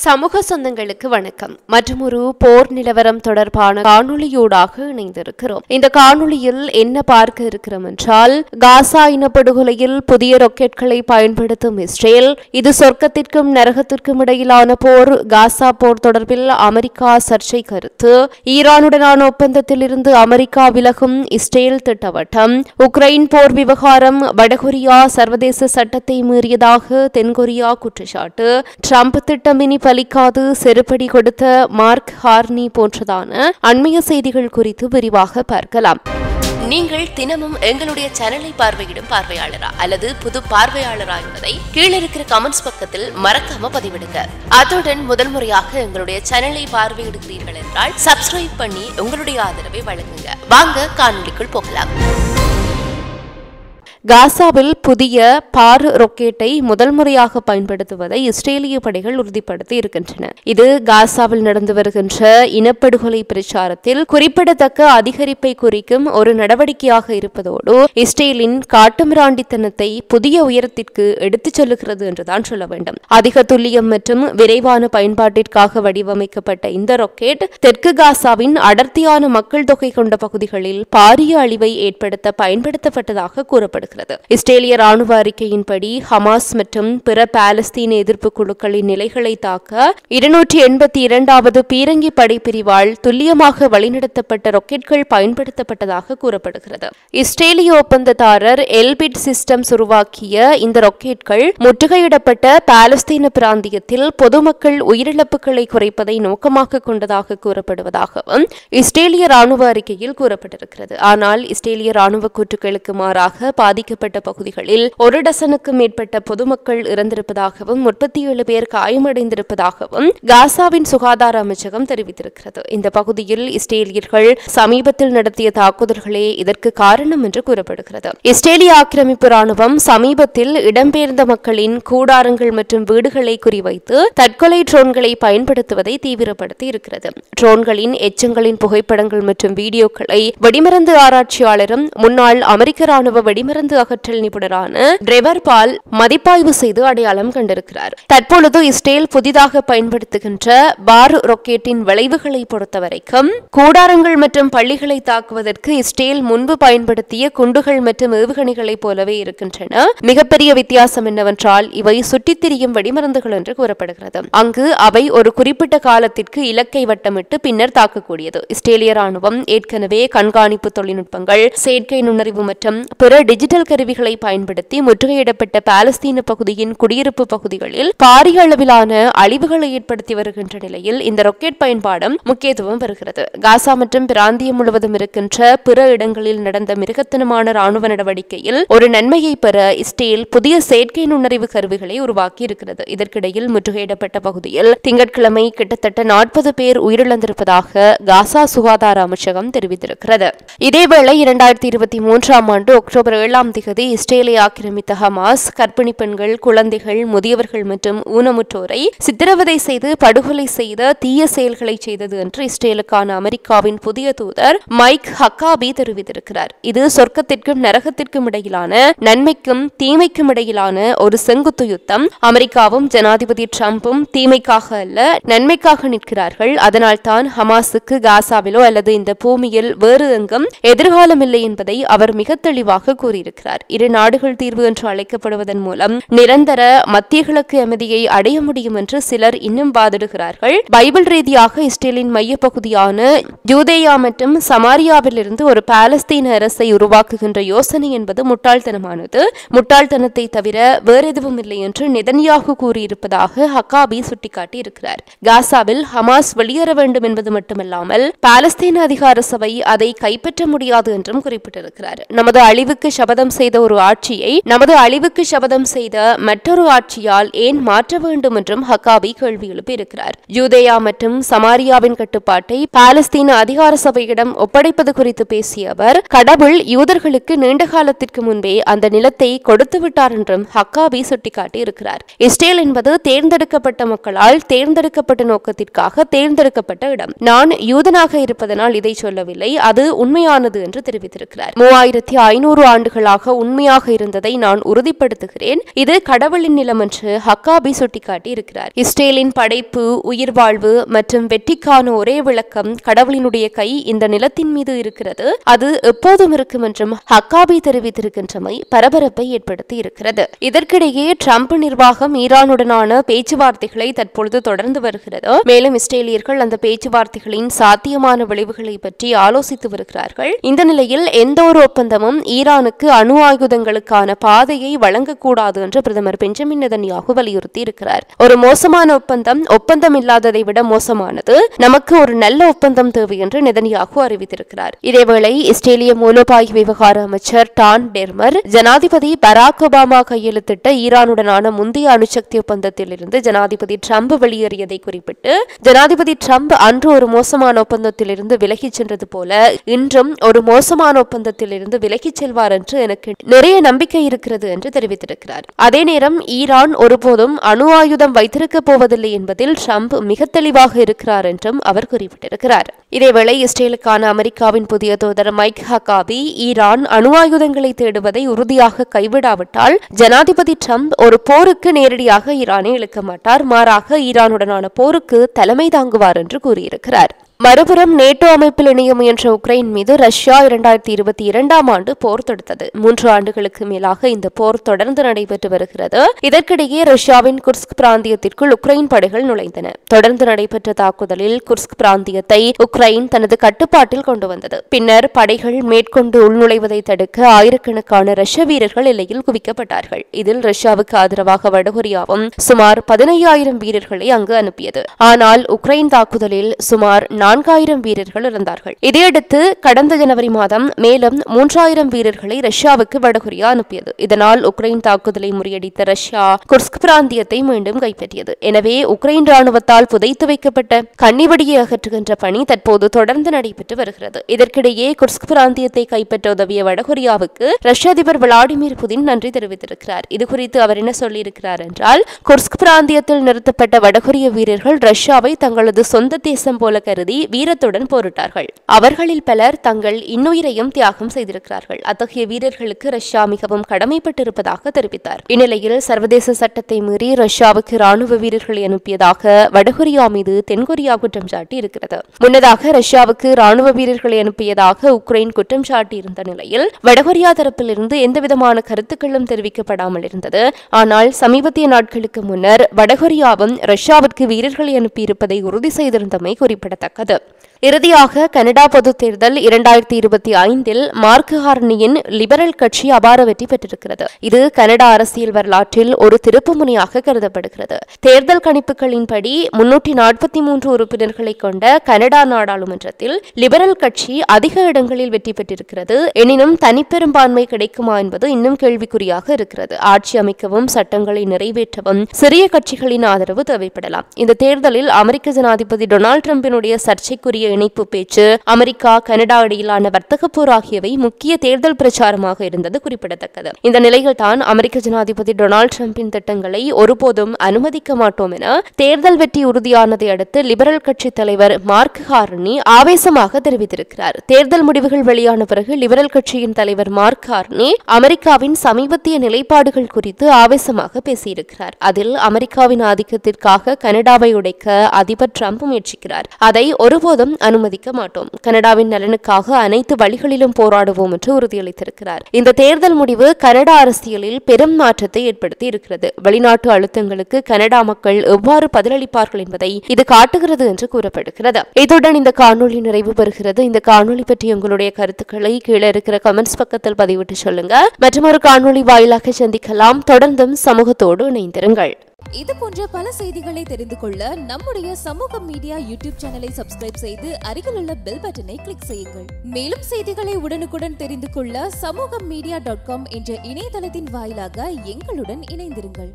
சமூக சொந்தங்களுக்கு வணக்கம். மற்றொரு போர் நிலவரம் தொடர்பான காணொளியோடாக இணைந்திருக்கிறோம். இந்த காணொளியில் என்ன பார்க்க இருக்கிறோம் என்றால், காசா இனப்படுகொலையில் புதிய ராக்கெட்களை பயன்படுத்தும் இஸ்ரேல், இது சொர்க்கத்திற்கும் நரகத்திற்கும் இடையிலான போர், காசா போர் தொடர்பில் அமெரிக்கா சர்ச்சை கருத்து, ஈரானுடனான ஒப்பந்தத்தில் இருந்து அமெரிக்கா விலகும் இஸ்ரேல் திட்டவட்டம், உக்ரைன் போர் விவகாரம், வடகொரியா சர்வதேச சட்டத்தை மீறியதாக தென்கொரியா குற்றச்சாட்டு, ட்ரம்ப் திட்டம் இனி பலிக்காது செருப்படி கொடுத்த மார்க் ஹார்னி போன்றதான அண்மைய செய்திகள் குறித்து விரிவாக பார்க்கலாம். நீங்கள் தினமும் எங்களுடைய சேனலை பார்வையிடும் பார்வையாளரா அல்லது புது பார்வையாளரா என்பதை கீழே இருக்கிற கமெண்ட்ஸ் பக்கத்தில் மறக்காம பதிவிடுங்க. அத்துடன் முதல் முறையாக எங்களுடைய சேனலை பார்வையிடுகிறீர்கள் என்றால் சப்ஸ்கிரைப் பண்ணி உங்களுடைய ஆதரவை வழங்குங்க. வாங்க காணொளிக்குள் போகலாம். காசாவில் புதிய பார் ராக்கெட்டை முதல் முறையாக பயன்படுத்துவதை இஸ்ரேலிய படைகள் உறுதிப்படுத்தி இருக்கின்றன. இது காசாவில் நடந்து வருகின்ற இனப்படுகொலை பிரச்சாரத்தில் குறிப்பிடத்தக்க அதிகரிப்பை குறிக்கும் ஒரு நடவடிக்கையாக இருப்பதோடு இஸ்ரேலின் காட்டுமிராண்டித்தனத்தை புதிய உயரத்திற்கு எடுத்துச் செல்லுகிறது என்றுதான் சொல்ல வேண்டும். அதிக துல்லியம் மற்றும் விரைவான பயன்பாட்டிற்காக வடிவமைக்கப்பட்ட இந்த ராக்கெட் தெற்கு காசாவின் அடர்த்தியான மக்கள் தொகை கொண்ட பகுதிகளில் பாரிய அழிவை ஏற்படுத்த பயன்படுத்தப்பட்டதாக கூறப்படுகிறது. இஸ்ரேலிய ராணுவ அறிக்கையின்படி ஹமாஸ் மற்றும் பிற பாலஸ்தீன எதிர்ப்பு குழுக்களின் நிலைகளை தாக்க 282வது பீரங்கி படைப்பிரிவால் துல்லியமாக வழிநடத்தப்பட்ட ராக்கெட்கள் பயன்படுத்தப்பட்டதாக கூறப்படுகிறது. இஸ்ரேலிய ஒப்பந்ததாரர் எல்பிட் சிஸ்டம்ஸ் உருவாக்கிய இந்த ராக்கெட்கள் முற்றுகையிடப்பட்ட பாலஸ்தீன பிராந்தியத்தில் பொதுமக்கள் உயிரிழப்புகளை குறைப்பதை நோக்கமாக கொண்டதாக கூறப்படுவதாகவும் இஸ்ரேலிய ராணுவ அறிக்கையில் கூறப்பட்டிருக்கிறது. ஆனால் இஸ்ரேலிய ராணுவ கூற்றுக்களுக்கு மாறாக பாதிக்கப்பட்ட பகுதிகளில் 1 டசனுக்கும் மேற்பட்ட பொதுமக்கள் இறந்திருப்பதாகவும் 37 பேர் காயமடைந்திருப்பதாகவும் காசாவின் சுகாதார அமைச்சகம் தெரிவித்திருக்கிறது. இந்த பகுதியில் இஸ்ரேலியர்கள் சமீபத்தில் நடத்திய தாக்குதல்களே இதற்கு காரணம் என்று கூறப்படுகிறது. இஸ்ரேலிய ஆக்கிரமிப்பு ராணுவம் சமீபத்தில் இடம்பெயர்ந்த மக்களின் கூடாரங்கள் மற்றும் வீடுகளை குறிவைத்து தற்கொலை ட்ரோன்களை பயன்படுத்துவதை தீவிரப்படுத்தி இருக்கிறது. ட்ரோன்களின் எச்சங்களின் புகைப்படங்கள் மற்றும் வீடியோக்களை வெடிமருந்து ஆராய்ச்சியாளரும் முன்னாள் அமெரிக்க ராணுவ வெடிமருந்து அகற்றல் நிபுணரான ட்ரெவர் பால் மதிப்பாய்வு செய்து அடையாளம் கண்டிருக்கிறார். தற்பொழுது இஸ்ரேல் புதிதாக பயன்படுத்துகின்ற பார் ராக்கெட்டின் விளைவுகளை பொறுத்தவரைக்கும் கூடாரங்கள் மற்றும் பள்ளிகளை தாக்குவதற்கு இஸ்ரேல் முன்பு பயன்படுத்திய குண்டுகள் மற்றும் ஏவுகணைகளைப் போலவே இருக்கின்றன. மிகப்பெரிய வித்தியாசம் என்னவென்றால் இவை சுற்றித் திரியும் வெடிமருந்துகள் என்று கூறப்படுகிறது. அங்கு அவை ஒரு குறிப்பிட்ட காலத்திற்கு இலக்கை வட்டமிட்டு பின்னர் தாக்கக்கூடியது. இஸ்ரேலிய ராணுவம் ஏற்கனவே கண்காணிப்பு தொழில்நுட்பங்கள், செயற்கை நுண்ணறிவு மற்றும் பிற டிஜிட்டல் கருவிகளை பயன்படுத்தி முற்றுகையிடப்பட்ட பாலஸ்தீன பகுதியின் குடியிருப்பு பகுதிகளில் பாரிய அளவிலான அழிவுகளை ஏற்படுத்தி வருகின்ற நிலையில் இந்த ராக்கெட் பயன்பாடும் முக்கியத்துவம் பெறுகிறது. காசா மற்றும் பிராந்தியம் முழுவதும் இருக்கின்ற பிற இடங்களில் நடந்த மிருகத்தனமான ராணுவ நடவடிக்கையில் ஒரு நன்மையை பெற இஸ்ரேல் புதிய செயற்கை நுண்ணறிவு கருவிகளை உருவாக்கி இருக்கிறது. இதற்கிடையில் முற்றுகையிடப்பட்ட பகுதியில் திங்கட்கிழமை கிட்டத்தட்ட 40 பேர் உயிரிழந்திருப்பதாக காசா சுகாதார அமைச்சகம் தெரிவித்திருக்கிறது. இதேவேளை 2023ஆம் ஆண்டு அக்டோபர் 7ஆம் தேதி இஸ்ரேலை ஆக்கிரமித்த ஹமாஸ் கர்ப்பிணி பெண்கள், குழந்தைகள், முதியவர்கள் மற்றும் ஊனமுற்றோரை சித்திரவதை செய்து படுகொலை செய்த தீய செயல்களை செய்தது என்று இஸ்ரேலுக்கான அமெரிக்காவின் புதிய தூதர் மைக் ஹக்காபி தெரிவித்திருக்கிறார். இது சொர்க்கத்திற்கும் நரகத்திற்கும் இடையிலான, நன்மைக்கும் தீமைக்கும் இடையிலான ஒரு செங்குத்து யுத்தம். அமெரிக்காவும் ஜனாதிபதி ட்ரம்பும் தீமைக்காக அல்ல நன்மைக்காக நிற்கிறார்கள். அதனால்தான் ஹமாஸுக்கு காசாவிலோ அல்லது இந்த பூமியில் வேறு எங்கும் எதிர்காலம் இல்லை என்பதை அவர் மிக தெளிவாக கூறியிருக்கிறார். இரு நாடுகள் தீர்வு என்று அழைக்கப்படுவதன் மூலம் நிரந்தர மத்திய கிழக்கு அமைதியை அடைய முடியும் என்று சிலர் இன்னும் வாதிடுகிறார்கள். பைபிள் ரீதியாக இஸ்ரேலின் மையப்பகுதியான யூதேயா மற்றும் சமாரியாவில் இருந்து ஒரு பாலஸ்தீன அரசை உருவாக்குகின்ற யோசனை என்பது முட்டாள்தனமானது. முட்டாள்தனத்தை தவிர வேறெதுவும் இல்லை என்று நெதன்யாகு கூறியிருப்பதாக ஹக்காபி சுட்டிக்காட்டி இருக்கிறார். காசாவில் ஹமாஸ் வெளியேற வேண்டும் என்பது மட்டுமல்லாமல் பாலஸ்தீன அதிகார சபை அதை கைப்பற்ற முடியாது என்றும் குறிப்பிட்டிருக்கிறார். நமது அழிவுக்கு சபதம் செய்த ஒரு ஆட்சியை நமது அழிவுக்கு சபதம் செய்த மற்றொரு ஆட்சியால் ஏன் மாற்ற வேண்டும் என்றும் ஹக்காபி கேள்வி எழுப்பியிருக்கிறார். யூதேயா மற்றும் சமாரியாவின் கட்டுப்பாட்டை பாலஸ்தீன அதிகார சபையிடம் ஒப்படைப்பது குறித்து பேசிய அவர், கடவுள் யூதர்களுக்கு நீண்ட காலத்திற்கு முன்பே அந்த நிலத்தை கொடுத்து விட்டார் என்றும் ஹக்காபி சுட்டிக்காட்டி இருக்கிறார். இஸ்ரேல் என்பது தேர்ந்தெடுக்கப்பட்ட மக்களால் தேர்ந்தெடுக்கப்பட்ட நோக்கத்திற்காக தேர்ந்தெடுக்கப்பட்ட இடம். நான் யூதனாக இருப்பதனால் இதை சொல்லவில்லை, அது உண்மையானது என்று தெரிவித்திருக்கிறார். 3500 ஆண்டுகளாக எதிராக உண்மையாக இருந்ததை நான் உறுதிப்படுத்துகிறேன். இது கடவுளின் நிலம் என்று ஹக்காபி சுட்டிக்காட்டி இருக்கிறார். இஸ்ரேலின் படைப்பு, உயிர்வாழ்வு மற்றும் வெற்றிக்கான ஒரே விளக்கம் கடவுளினுடைய கை இந்த நிலத்தின் மீது இருக்கிறது, அது எப்போதும் இருக்கும் என்றும் ஹக்காபி தெரிவித்திருக்கின்றமை பரபரப்பை ஏற்படுத்தி இருக்கிறது. இதற்கிடையே ட்ரம்ப் நிர்வாகம் ஈரானுடனான பேச்சுவார்த்தைகளை தற்பொழுது தொடர்ந்து வருகிறது. மேலும் இஸ்ரேலியர்கள் அந்த பேச்சுவார்த்தைகளின் சாத்தியமான விளைவுகளை பற்றி ஆலோசித்து வருகிறார்கள். இந்த நிலையில் எந்த ஒரு ஒப்பந்தமும் ஈரானுக்கு அணு ஆயுதங்களுக்கான பாதையை வழங்கக்கூடாது என்று பிரதமர் பெஞ்சமின் நெதன்யாகு வலியுறுத்தி இருக்கிறார். ஒரு மோசமான ஒப்பந்தம் இல்லாததை விட மோசமானது, நமக்கு ஒரு நல்ல ஒப்பந்தம் தேவை என்று நெதன்யாகு அறிவித்திருக்கிறார். இதேவேளை இஸ்ரேலிய மூலோபாய விவகார அமைச்சர் டான் டெர்மர் ஜனாதிபதி பராக் ஒபாமா கையெழுத்திட்ட ஈரானுடனான முந்தைய அணுசக்தி ஒப்பந்தத்தில் இருந்து ஜனாதிபதி ட்ரம்ப் வெளியேறியதை குறிப்பிட்டு, ஜனாதிபதி ட்ரம்ப் அன்று ஒரு மோசமான ஒப்பந்தத்தில் இருந்து விலகிச் சென்றது போல இன்றும் ஒரு மோசமான ஒப்பந்தத்தில் இருந்து விலகிச் செல்வார் என்று எனக்கு நிறைய நம்பிக்கை இருக்கிறது என்று தெரிவித்திருக்கிறார். அதே நேரம் ஈரான் ஒருபோதும் அணு ஆயுதம் வைத்திருக்கப் போவதில்லை என்பதில் ட்ரம்ப் மிக தெளிவாக இருக்கிறார் என்றும் அவர் குறிப்பிட்டிருக்கிறார். இதேவேளை இஸ்ரேலுக்கான அமெரிக்காவின் புதிய தூதர் மைக் ஹக்காபி ஈரான் அணு ஆயுதங்களை தேடுவதை உறுதியாக கைவிடாவிட்டால் ஜனாதிபதி ட்ரம்ப் ஒரு போருக்கு நேரடியாக ஈரானை இழுக்க மாட்டார், மாறாக ஈரானுடனான போருக்கு தலைமை தாங்குவார் என்று கூறியிருக்கிறார். மறுபுறம் நேட்டோ அமைப்பில் இணைய முயன்ற உக்ரைன் மீது ரஷ்யா 2022ஆம் ஆண்டு போர் தொடுத்தது. 3 ஆண்டுகளுக்கு மேலாக இந்த போர் தொடர்ந்து நடைபெற்று வருகிறது. இதற்கிடையே ரஷ்யாவின் குர்ஸ்க் பிராந்தியத்திற்குள் உக்ரைன் படைகள் நுழைந்தன. தொடர்ந்து நடைபெற்ற தாக்குதலில் குர்ஸ்க் பிராந்தியத்தை உக்ரைன் தனது கட்டுப்பாட்டில் கொண்டு வந்தது. பின்னர் படைகள் மேற்கொண்டு உள்நுழைவதை தடுக்க ஆயிரக்கணக்கான ரஷ்ய வீரர்கள் எல்லையில் குவிக்கப்பட்டார்கள். இதில் ரஷ்யாவுக்கு ஆதரவாக வடகொரியாவும் சுமார் 15,000 வீரர்களை அங்கு அனுப்பியது. ஆனால் உக்ரைன் தாக்குதலில் சுமார் 4,000 வீரர்கள் இறந்தார்கள். இதையடுத்து கடந்த ஜனவரி மாதம் மேலும் 3,000 வீரர்களை ரஷ்யாவுக்கு வடகொரியா அனுப்பியது. இதனால் உக்ரைன் தாக்குதலை முறியடித்த ரஷ்யா குர்ஸ்க் பிராந்தியத்தை மீண்டும் கைப்பற்றியது. எனவே உக்ரைன் ராணுவத்தால் புதைத்து வைக்கப்பட்ட கன்னிவெடியை அகற்றுகின்ற பணி தற்போது தொடர்ந்து நடைபெற்று வருகிறது. இதற்கிடையே குர்ஸ்க் பிராந்தியத்தை கைப்பற்ற உதவிய வடகொரியாவுக்கு ரஷ்ய அதிபர் விளாடிமிர் புதின் நன்றி தெரிவித்திருக்கிறார். இதுகுறித்து அவர் என்ன சொல்லியிருக்கிறார் என்றால், குர்ஸ்க் பிராந்தியத்தில் நிறுத்தப்பட்ட வடகொரிய வீரர்கள் ரஷ்யாவை தங்களது சொந்த தேசம் போல கருதி வீரத்துடன் போரிட்டார்கள். அவர்களில் பலர் தங்கள் இன்னுயிரையும் தியாகம் செய்திருக்கிறார்கள். அத்தகைய வீரர்களுக்கு ரஷ்யா மிகவும் கடமைப்பட்டிருப்பதாக தெரிவித்தார். இந்நிலையில் சர்வதேச சட்டத்தை மீறி ரஷ்யாவுக்கு ராணுவ வீரர்களை அனுப்பியதாக வடகொரியா மீது தென்கொரியா குற்றம் சாட்டி இருக்கிறது. முன்னதாக ரஷ்யாவுக்கு ராணுவ வீரர்களை அனுப்பியதாக உக்ரைன் குற்றம் சாட்டியிருந்த நிலையில் வடகொரியா தரப்பிலிருந்து எந்தவிதமான கருத்துக்களும் தெரிவிக்கப்படாமல் இருந்தது. ஆனால் சமீபத்திய நாட்களுக்கு முன்னர் வடகொரியாவும் ரஷ்யாவிற்கு வீரர்களை அனுப்பியிருப்பதை உறுதி செய்திருந்தமை குறிப்பிடத்தக்கது. இறுதியாக கனடா பொதுத் தேர்தல் 2025 மார்க் கார்னியின் லிபரல் கட்சி அபார வெற்றி பெற்றிருக்கிறது. இது கனடா அரசியல் வரலாற்றில் ஒரு திருப்புமுனையாக கருதப்படுகிறது. தேர்தல் கணிப்புகளின்படி 343 உறுப்பினர்களை கொண்ட கனடா நாடாளுமன்றத்தில் லிபரல் கட்சி அதிக இடங்களில் வெற்றி பெற்றிருக்கிறது. எனினும் தனிப்பெரும்பான்மை கிடைக்குமா என்பது இன்னும் கேள்விக்குறியாக இருக்கிறது. ஆட்சி அமைக்கவும் சட்டங்களை நிறைவேற்றவும் சிறிய கட்சிகளின் ஆதரவு தேவைப்படலாம். இந்த தேர்தலில் அமெரிக்க ஜனாதிபதி டொனால்டு டிரம்பினுடைய சர்ச்சைக்குரிய இணைப்பு பேச்சு, அமெரிக்கா கனடா இடையிலான வர்த்தக போர் ஆகியவை முக்கிய தேர்தல் பிரச்சாரமாக இருந்தது குறிப்பிடத்தக்கது. இந்த நிலையில் தான் அமெரிக்க ஜனாதிபதி டொனால்டு டிரம்பின் திட்டங்களை ஒருபோதும் அனுமதிக்க மாட்டோம் என தேர்தல் வெற்றி உறுதியானதை அடுத்து லிபரல் கட்சி தலைவர் மார்க் கார்னி ஆவேசமாக தெரிவித்திருக்கிறார். தேர்தல் முடிவுகள் வெளியான பிறகு லிபரல் கட்சியின் தலைவர் மார்க் கார்னி அமெரிக்காவின் சமீபத்திய நிலைப்பாடுகள் குறித்து ஆவேசமாக பேசியிருக்கிறார். அதில் அமெரிக்காவின் ஆதிக்கத்திற்காக கனடாவை உடைக்க அதிபர் டிரம்ப் முயற்சிக்கிறார். அதை ஒருபோதும் அனுமதிக்க மாட்டோம். கனடாவின் நலனுக்காக அனைத்து வழிகளிலும் போராடுவோம் என்று உறுதியளித்திருக்கிறார். இந்த தேர்தல் முடிவு கனடா அரசியலில் பெரும் மாற்றத்தை ஏற்படுத்தி இருக்கிறது. வெளிநாட்டு அழுத்தங்களுக்கு கனடா மக்கள் எவ்வாறு பதிலளிப்பார்கள் என்பதை இது காட்டுகிறது என்று கூறப்படுகிறது. இத்துடன் இந்த காணொலி நிறைவு பெறுகிறது. இந்த காணொலி பற்றி உங்களுடைய கருத்துக்களை கீழே இருக்கிற கமெண்ட்ஸ் பக்கத்தில் பதிவிட்டு சொல்லுங்க. மற்றொரு காணொலி வாயிலாக சந்திக்கலாம். தொடர்ந்தும் சமூகத்தோடு இணைந்திருங்கள். இது போன்ற பல செய்திகளை தெரிந்து கொள்ள நம்முடைய சமூக மீடியா யூடியூப் சேனலை சப்ஸ்கிரைப் செய்து அருகில் உள்ள பெல் பட்டனை கிளிக் செய்யுங்கள். மேலும் செய்திகளை உடனுக்குடன் தெரிந்து கொள்ள சமூகமீடியா.com என்ற இணையதளத்தின் வாயிலாக எங்களுடன் இணைந்திருங்கள்.